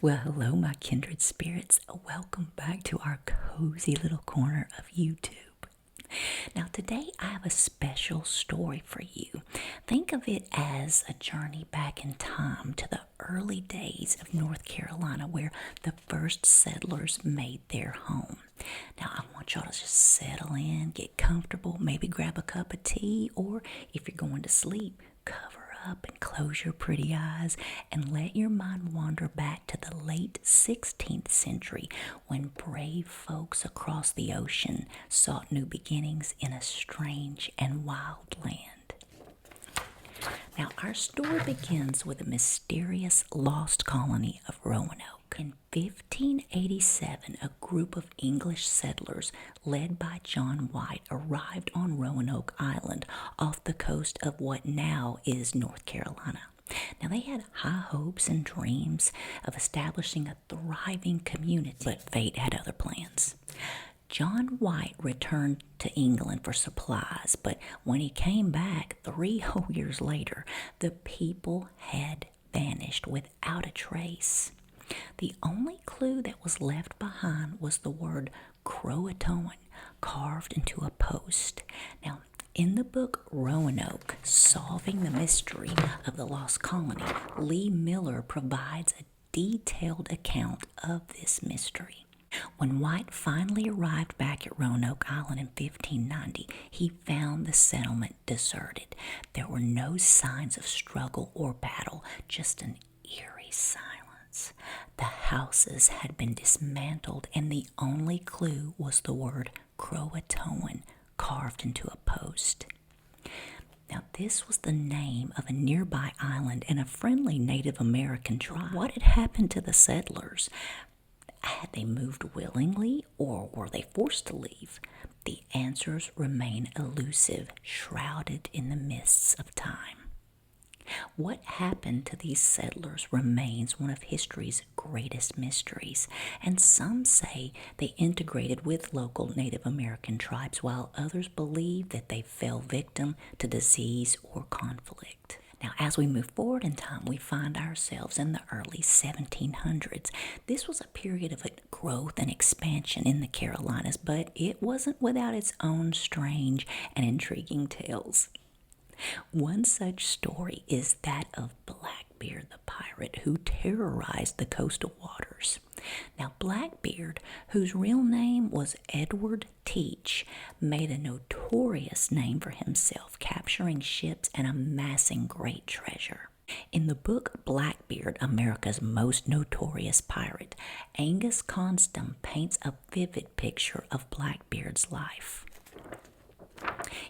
Well, hello, my kindred spirits. Welcome back to our cozy little corner of YouTube. Now, today I have a special story for you. Think of it as a journey back in time to the early days of North Carolina where the first settlers made their home. Now, I want y'all to just settle in, get comfortable, maybe grab a cup of tea, or if you're going to sleep, cover up and close your pretty eyes and let your mind wander back to the late 16th century when brave folks across the ocean sought new beginnings in a strange and wild land. Now, our story begins with the mysterious Lost Colony of Roanoke. In 1587, a group of English settlers led by John White arrived on Roanoke Island off the coast of what now is North Carolina. Now, they had high hopes and dreams of establishing a thriving community, but fate had other plans. John White returned to England for supplies, but when he came back 3 whole years later, the people had vanished without a trace. The only clue that was left behind was the word Croatoan carved into a post. Now, in the book Roanoke, Solving the Mystery of the Lost Colony, Lee Miller provides a detailed account of this mystery. When White finally arrived back at Roanoke Island in 1590, he found the settlement deserted. There were no signs of struggle or battle, just an eerie silence. The houses had been dismantled, and the only clue was the word Croatoan carved into a post. Now, this was the name of a nearby island and a friendly Native American tribe. What had happened to the settlers? Had they moved willingly, or were they forced to leave? The answers remain elusive, shrouded in the mists of time. What happened to these settlers remains one of history's greatest mysteries, and some say they integrated with local Native American tribes, while others believe that they fell victim to disease or conflict. Now, as we move forward in time, we find ourselves in the early 1700s. This was a period of growth and expansion in the Carolinas, but it wasn't without its own strange and intriguing tales. One such story is that of Blackbeard the pirate who terrorized the coastal waters. Now, Blackbeard, whose real name was Edward Teach, made a notorious name for himself, capturing ships and amassing great treasure. In the book Blackbeard, America's Most Notorious Pirate, Angus Constam paints a vivid picture of Blackbeard's life.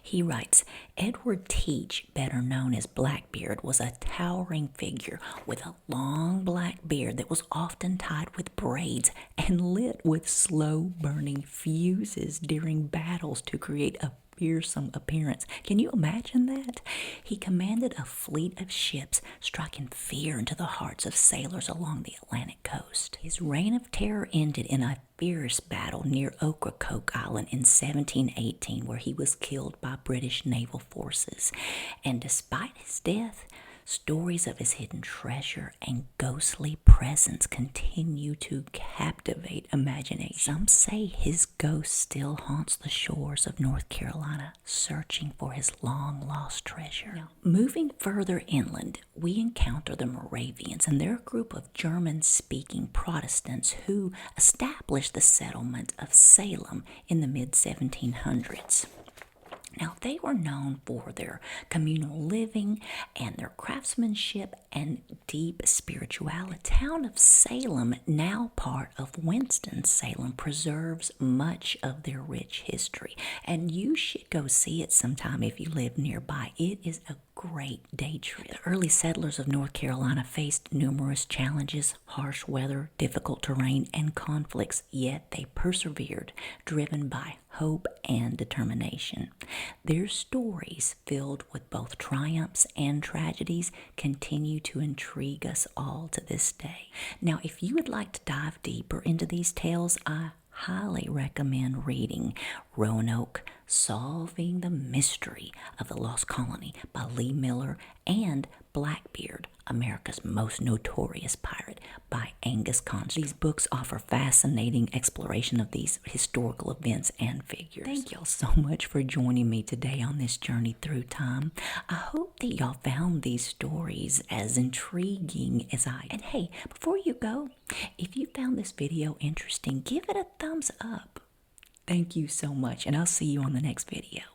He writes, Edward Teach, better known as Blackbeard, was a towering figure with a long black beard that was often tied with braids and lit with slow-burning fuses during battles to create a fearsome appearance. Can you imagine that? He commanded a fleet of ships, striking fear into the hearts of sailors along the Atlantic coast. His reign of terror ended in a fierce battle near Ocracoke Island in 1718, where he was killed by British naval forces. And despite his death, stories of his hidden treasure and ghostly presence continue to captivate imagination. Some say his ghost still haunts the shores of North Carolina, searching for his long-lost treasure. Now, moving further inland, we encounter the Moravians, and they're a group of German-speaking Protestants who established the settlement of Salem in the mid-1700s. Now, they were known for their communal living and their craftsmanship and deep spirituality. The town of Salem, now part of Winston-Salem, preserves much of their rich history, and you should go see it sometime if you live nearby. It is a great day trip. The early settlers of North Carolina faced numerous challenges, harsh weather, difficult terrain, and conflicts, yet they persevered, driven by hope and determination. Their stories, filled with both triumphs and tragedies, continue to intrigue us all to this day. Now, if you would like to dive deeper into these tales, I highly recommend reading Roanoke, Solving the Mystery of the Lost Colony by Lee Miller, and Blackbeard, America's Most Notorious Pirate by Angus Constance. These books offer fascinating exploration of these historical events and figures. Thank y'all so much for joining me today on this journey through time. I hope that y'all found these stories as intriguing as I. And hey, before you go, if you found this video interesting, give it a thumbs up. Thank you so much, and I'll see you on the next video.